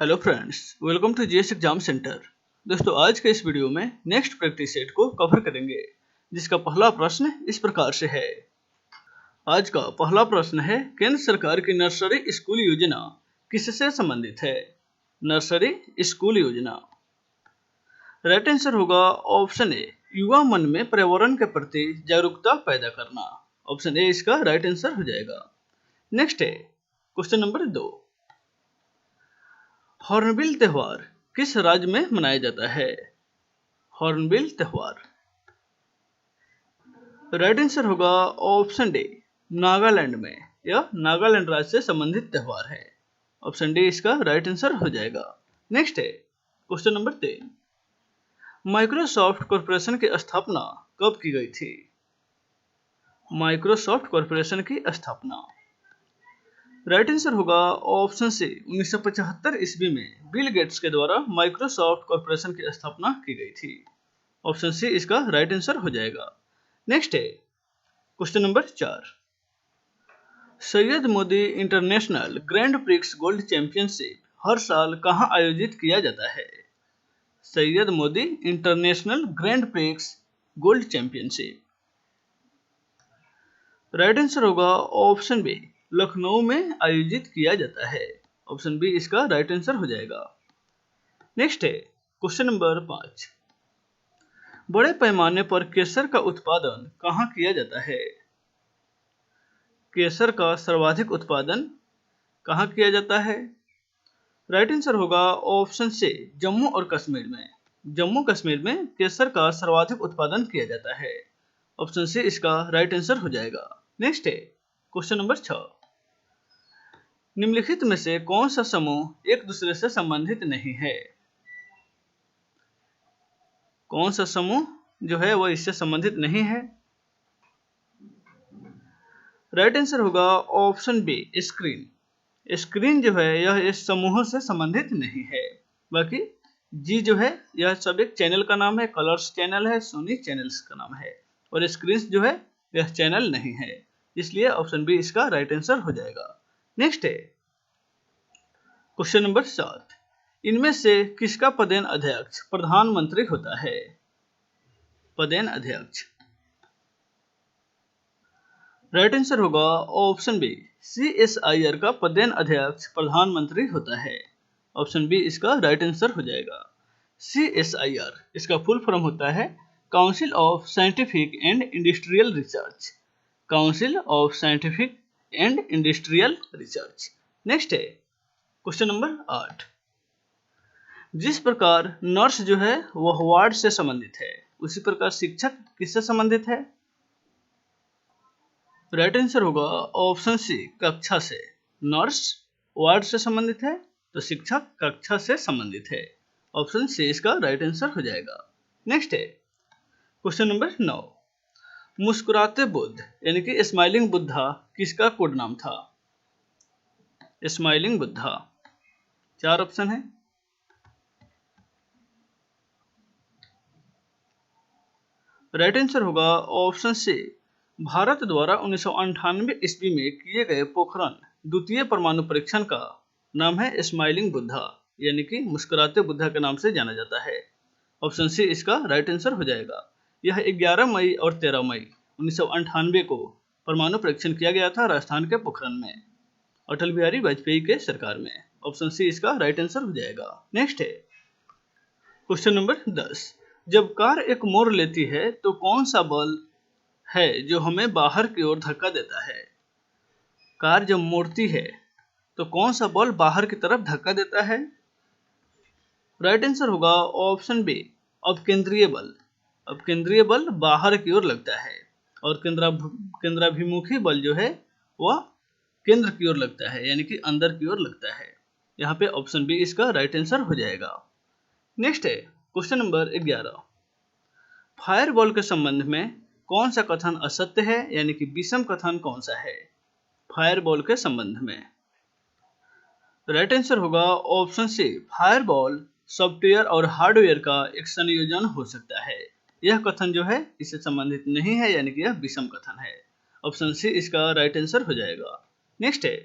Hello friends, welcome to GS exam centre. दोस्तों, आज के इस वीडियो में नेक्स्ट प्रैक्टिस सेट को कवर करेंगे, जिसका पहला प्रश्न इस प्रकार से है। आज का पहला प्रश्न है, केंद्र सरकार की नर्सरी स्कूल योजना किससे संबंधित है? नर्सरी स्कूल योजना। राइट आंसर होगा ऑप्शन ए, युवा मन में पर्यावरण के प्रति जागरूकता पैदा करना। ऑप्शन ए इसका राइट आंसर हो जाएगा। नेक्स्ट है क्वेश्चन नंबर 2। हॉर्नबिल त्योहार किस राज्य में मनाया जाता है? हॉर्नबिल त्योहार। राइट आंसर होगा ऑप्शन डी, नागालैंड में। यह नागालैंड राज्य से संबंधित त्योहार है। ऑप्शन डी इसका राइट आंसर हो जाएगा। नेक्स्ट है क्वेश्चन नंबर 3। माइक्रोसॉफ्ट कॉरपोरेशन की स्थापना कब की गई थी? माइक्रोसॉफ्ट कॉरपोरेशन की स्थापना। राइट आंसर होगा ऑप्शन सी, 1975 ईस्वी में बिल गेट्स के द्वारा माइक्रोसॉफ्ट कॉरपोरेशन की स्थापना की गई थी। ऑप्शन सी इसका राइट आंसर हो जाएगा। नेक्स्ट है question number 4। Syed Modi international grand prix gold championship हर साल कहां आयोजित किया जाता है? Syed Modi international grand prix gold championship. Right answer होगा ऑप्शन बी, लखनऊ में आयोजित किया जाता है। ऑप्शन बी इसका राइट आंसर हो जाएगा। नेक्स्ट है क्वेश्चन नंबर 5। बड़े पैमाने पर केसर का उत्पादन कहां किया जाता है? केसर का सर्वाधिक उत्पादन कहां किया जाता है? राइट आंसर होगा ऑप्शन सी, जम्मू और कश्मीर में। जम्मू कश्मीर में केसर का सर्वाधिक उत्पादन किया जाता है। ऑप्शन सी इसका राइट आंसर हो जाएगा। नेक्स्ट है क्वेश्चन नंबर 6। निम्नलिखित में से कौन सा समूह एक दूसरे से संबंधित नहीं है? कौन सा समूह जो है वह इससे संबंधित नहीं है? राइट आंसर होगा ऑप्शन बी, स्क्रीन। स्क्रीन जो है यह इस समूह से संबंधित नहीं है। बाकी जी जो है यह सब एक चैनल का नाम है, कलर्स चैनल है, सोनी चैनल्स का नाम है, और स्क्रीन जो है यह चैनल नहीं है, इसलिए ऑप्शन बी इसका राइट आंसर हो जाएगा। नेक्स्ट है क्वेश्चन नंबर 7। इनमें से किसका पदेन अध्यक्ष प्रधानमंत्री होता है? पदेन अध्यक्ष। राइट आंसर होगा ऑप्शन बी, CSIR का पदेन अध्यक्ष प्रधानमंत्री होता है। ऑप्शन बी इसका राइट आंसर हो जाएगा। CSIR इसका फुल फॉर्म होता है council of scientific and industrial research. Council of scientific and industrial research. Next है क्वेश्चन नंबर 8। जिस प्रकार नर्स जो है वह वार्ड से संबंधित है, उसी प्रकार शिक्षक किससे संबंधित है? राइट आंसर होगा ऑप्शन सी, कक्षा से। नर्स वार्ड से संबंधित है तो शिक्षक कक्षा से संबंधित है। ऑप्शन सी इसका राइट आंसर हो जाएगा। नेक्स्ट है क्वेश्चन नंबर 9। मुस्कुराते बुद्ध यानी कि स्माइलिंग बुद्धा किसका कोड नाम था? स्माइलिंग बुद्धा। 4 ऑप्शन है। राइट आंसर होगा ऑप्शन सी, भारत द्वारा 1998 ईस्वी में किए गए पोखरण द्वितीय परमाणु परीक्षण का नाम है स्माइलिंग बुद्धा, यानी कि मुस्कुराते बुद्धा के नाम से जाना जाता है। ऑप्शन सी इसका राइट आंसर हो जाएगा। यह 11 मई और 13 मई 1998 को परमाणु परीक्षण किया गया था राजस्थान के पोखरण में, अटल बिहारी वाजपेयी के सरकार में। ऑप्शन सी इसका राइट आंसर हो जाएगा। नेक्स्ट है क्वेश्चन नंबर 10। जब कार एक मोड़ लेती है तो कौन सा बल है जो हमें बाहर की ओर धक्का देता है? कार जब मोड़ती है तो कौन सा बल बाहर की तरफ धक्का देता है? राइट आंसर होगा ऑप्शन बी, अपकेंद्रीय बल। अपकेंद्रीय बल बाहर की ओर लगता है और केंद्राभिमुखी बल जो है वह केंद्र की ओर लगता है, यानी कि अंदर की ओर लगता है। यहाँ पे ऑप्शन बी इसका राइट आंसर हो जाएगा। नेक्स्ट है क्वेश्चन नंबर 11। फायरबॉल के संबंध में कौन सा कथन असत्य है, यानी कि विषम कथन कौन सा है फायरबॉल के संबंध में? राइट आंसर होगा ऑप्शन सी, फायरबॉल सॉफ्टवेयर और हार्डवेयर का एक संयोजन हो सकता है। यह कथन जो है इससे संबंधित नहीं है, यानी कि यह विषम कथन है। ऑप्शन सी इसका राइट आंसर हो जाएगा। नेक्स्ट है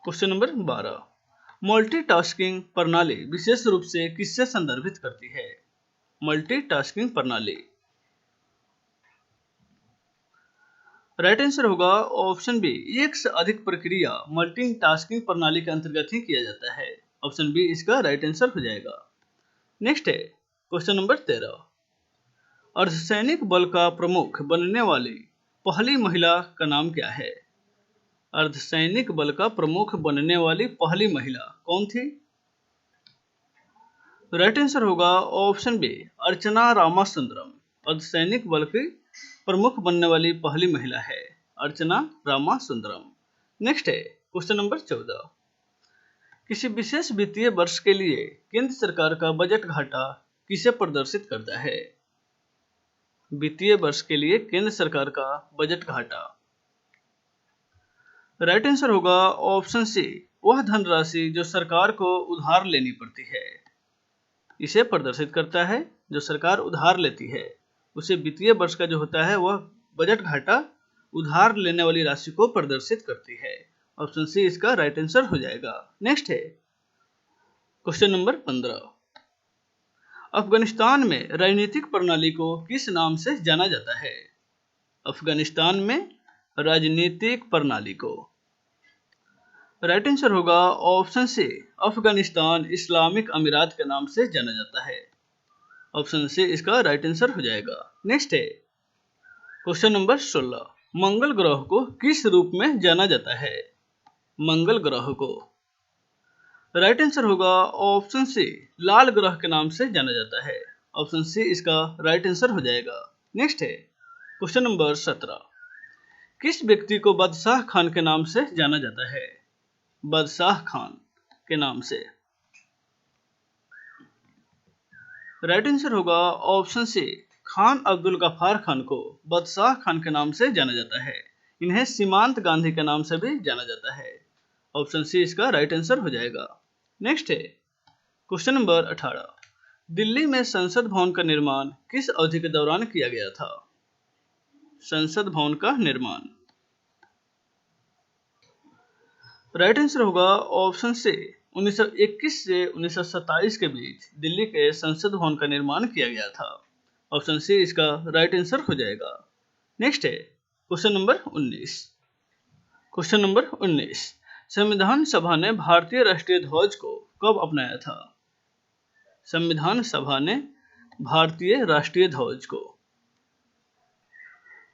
क्वेश्चन नंबर 12। मल्टीटास्किंग प्रणाली विशेष रूप से किससे संदर्भित करती है? मल्टीटास्किंग प्रणाली। राइट आंसर होगा ऑप्शन बी, एक से अधिक प्रक्रिया मल्टीटास्किंग प्रणाली के अंतर्गत ही किया जाता है। ऑप्शन बी इसका राइट आंसर हो जाएगा। नेक्स्ट है क्वेश्चन नंबर 13। अर्धसैनिक बल का प्रमुख बनने वाली पहली महिला का नाम क्या है? अर्धसैनिक बल का प्रमुख बनने वाली पहली महिला कौन थी? राइट आंसर होगा ऑप्शन बी, अर्चना रामासुंदरम। अर्धसैनिक बल की प्रमुख बनने वाली पहली महिला है अर्चना रामासुंदरम। नेक्स्ट है क्वेश्चन नंबर 14। किसी विशेष वित्तीय वर्ष के लिए केंद्र सरकार का बजट घाटा किसे प्रदर्शित करता है? वित्तीय वर्ष के लिए केंद्र सरकार का बजट घाटा। राइट आंसर होगा ऑप्शन सी, वह धनराशि जो सरकार को उधार लेनी पड़ती है, इसे प्रदर्शित करता है। जो सरकार उधार लेती है उसे वित्तीय वर्ष का जो होता है वह बजट घाटा उधार लेने वाली राशि को प्रदर्शित करती है। ऑप्शन सी इसका राइट आंसर हो जाएगा। नेक्स्ट है क्वेश्चन नंबर 15। अफगानिस्तान में राजनीतिक प्रणाली को किस नाम से जाना जाता है? अफगानिस्तान में राजनीतिक प्रणाली को। राइट आंसर होगा ऑप्शन सी, अफगानिस्तान इस्लामिक अमीरात के नाम से जाना जाता है। ऑप्शन सी इसका राइट आंसर हो जाएगा। नेक्स्ट है क्वेश्चन नंबर 16। मंगल ग्रह को किस रूप में जाना जाता है? मंगल ग्रह को। राइट आंसर होगा ऑप्शन सी, लाल ग्रह के नाम से जाना जाता है। ऑप्शन सी इसका राइट आंसर हो जाएगा। नेक्स्ट है क्वेश्चन नंबर 17। किस व्यक्ति को बादशाह खान के नाम से जाना जाता है? बादशाह खान के नाम से। राइट आंसर होगा ऑप्शन सी, खान अब्दुल गफ्फार खान को बादशाह खान के नाम से जाना जाता है। इन्हें सीमांत गांधी के नाम से भी जाना जाता है। ऑप्शन सी इसका राइट आंसर हो जाएगा। नेक्स्ट है क्वेश्चन नंबर 18। दिल्ली में संसद भवन का निर्माण किस अवधि के दौरान किया गया था? संसद भवन का निर्माण। राइट आंसर होगा ऑप्शन सी, 1921 से 1927 के बीच दिल्ली के संसद भवन का निर्माण किया गया था। ऑप्शन सी इसका राइट आंसर हो जाएगा। नेक्स्ट है क्वेश्चन नंबर 19। Question number 19। संविधान सभा ने भारतीय राष्ट्रीय ध्वज को कब अपनाया था? संविधान सभा ने भारतीय राष्ट्रीय ध्वज को।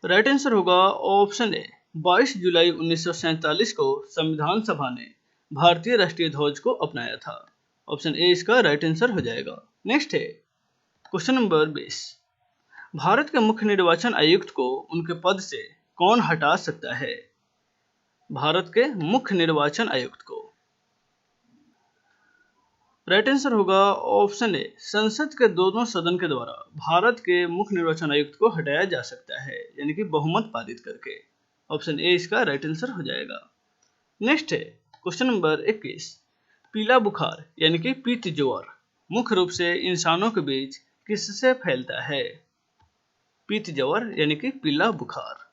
राइट आंसर होगा ऑप्शन ए, 22 जुलाई 1947 को संविधान सभा ने भारतीय राष्ट्रीय ध्वज को अपनाया था। ऑप्शन ए इसका राइट आंसर हो जाएगा। नेक्स्ट है क्वेश्चन नंबर 20। भारत के मुख्य निर्वाचन आयुक्त को उनके पद से कौन हटा सकता है? भारत के मुख्य निर्वाचन आयुक्त को। राइट आंसर होगा ऑप्शन ए, संसद के दोनों सदन के द्वारा भारत के मुख्य निर्वाचन आयुक्त को हटाया जा सकता है, यानी कि बहुमत पारित करके। ऑप्शन ए इसका राइट आंसर हो जाएगा। नेक्स्ट है क्वेश्चन नंबर 21। पीला बुखार यानी कि पीत ज्वर मुख्य रूप से इंसानों के बीच किससे फैलता है? पीत ज्वर यानी कि पीला बुखार।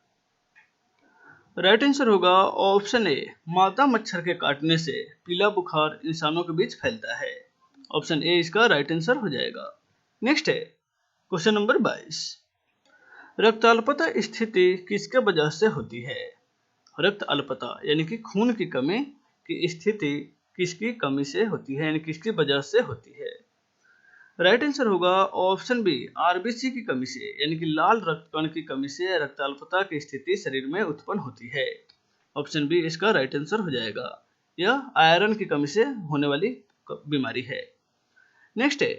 राइट आंसर होगा ऑप्शन ए, मादा मच्छर के काटने से पीला बुखार इंसानों के बीच फैलता है। ऑप्शन ए इसका राइट आंसर हो जाएगा। नेक्स्ट है क्वेश्चन नंबर 22। रक्त अल्पता स्थिति किसके वजह से होती है? रक्त अल्पता यानी कि खून की कमी की स्थिति किसकी कमी से होती है, यानी किसकी वजह से होती है? राइट आंसर होगा ऑप्शन बी, आरबीसी की कमी से, यानी कि लाल रक्त कण की कमी से रक्त अल्पता की स्थिति शरीर में उत्पन्न होती है। ऑप्शन बी इसका राइट आंसर हो जाएगा। यह आयरन की कमी से होने वाली बीमारी है। नेक्स्ट है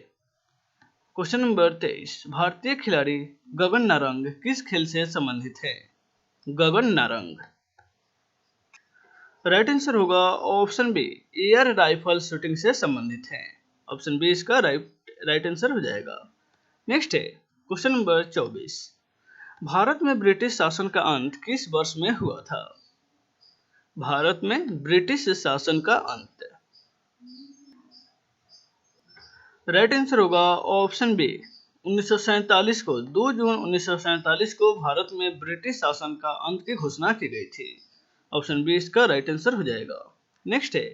क्वेश्चन नंबर 23। भारतीय खिलाड़ी गगन नारंग किस खेल से संबंधित है? गगन नारंग। राइट आंसर होगा option B, air rifle shooting से संबंधित है। ऑप्शन बी इसका राइट आंसर हो जाएगा। नेक्स्ट है क्वेश्चन नंबर 24। भारत में ब्रिटिश शासन का अंत किस वर्ष में हुआ था? भारत में ब्रिटिश शासन का अंत। राइट आंसर होगा ऑप्शन बी, 1947 को 2 जून 1947 को भारत में ब्रिटिश शासन का अंत की घोषणा की गई थी। ऑप्शन बी इसका राइट आंसर हो जाएगा। नेक्स्ट है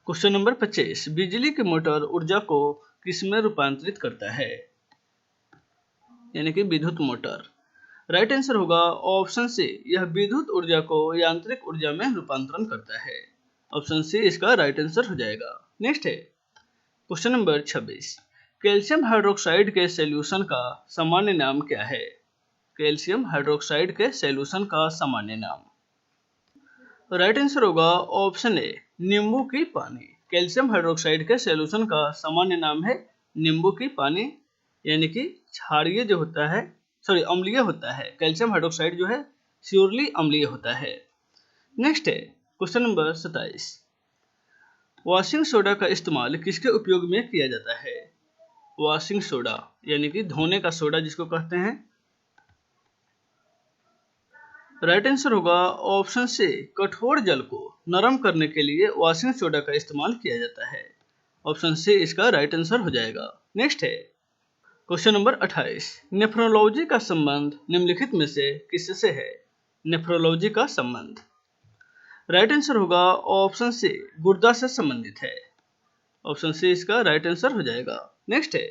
क्वेश्चन नंबर 25, बिजली की मोटर ऊर्जा को किसमें रूपांतरित करता है, यानी कि विद्युत मोटर। राइट आंसर होगा ऑप्शन सी, यह विद्युत ऊर्जा को यांत्रिक ऊर्जा में रूपांतरण करता है। ऑप्शन सी इसका राइट आंसर हो जाएगा। नेक्स्ट है क्वेश्चन नंबर 26, कैल्शियम हाइड्रोक्साइड के सॉल्यूशन का सामान्य नाम क्या है। कैल्शियम हाइड्रोक्साइड के सॉल्यूशन का सामान्य नाम। राइट आंसर होगा ऑप्शन ए, नींबू की पानी। कैल्शियम हाइड्रोक्साइड के सॉल्यूशन का सामान्य नाम है नींबू की पानी, यानी कि क्षारीय जो होता है, सॉरी अम्लीय होता है। कैल्शियम हाइड्रोक्साइड जो है श्योरली अम्लीय होता है। नेक्स्ट है क्वेश्चन नंबर 27, वॉशिंग सोडा का इस्तेमाल किसके उपयोग में किया जाता है। वॉशिंग सोडा यानी कि धोने का सोडा जिसको कहते हैं। राइट आंसर होगा ऑप्शन सी, कठोर जल को नरम करने के लिए वॉशिंग सोडा का इस्तेमाल किया जाता है। ऑप्शन सी इसका राइट आंसर हो जाएगा। नेक्स्ट है क्वेश्चन नंबर 28, नेफ्रोलॉजी का संबंध निम्नलिखित में से किससे है। नेफ्रोलॉजी का संबंध। राइट आंसर होगा ऑप्शन सी, गुर्दा से संबंधित है। ऑप्शन सी इसका राइट आंसर हो जाएगा। नेक्स्ट है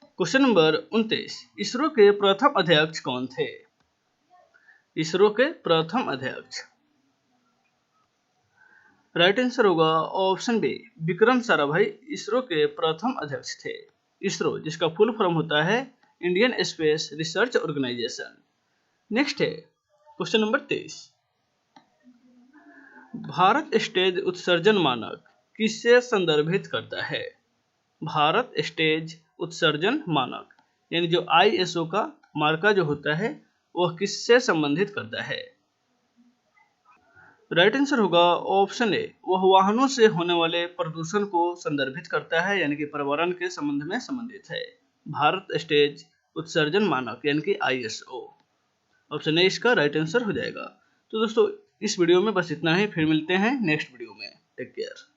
क्वेश्चन नंबर 29, इसरो के प्रथम अध्यक्ष कौन थे। इसरो के प्रथम अध्यक्ष। राइट आंसर होगा ऑप्शन बी, विक्रम साराभाई इसरो के प्रथम अध्यक्ष थे। इसरो जिसका फुल फॉर्म होता है Indian space research organisation. Next है क्वेश्चन नंबर 23, भारत स्टेज उत्सर्जन मानक किससे संदर्भित करता है। भारत स्टेज उत्सर्जन मानक यानी जो ISO का मार्का जो होता है वह किससे संबंधित करता है। राइट आंसर होगा ऑप्शन ए, वह वाहनों से होने वाले प्रदूषण को संदर्भित करता है, यानी कि पर्यावरण के संबंध में संबंधित है। भारत स्टेज उत्सर्जन मानक यानी कि ISO। ऑप्शन ए इसका राइट आंसर हो जाएगा। तो दोस्तों इस वीडियो में बस इतना ही, फिर मिलते हैं नेक्स्ट वीडियो में। Take care.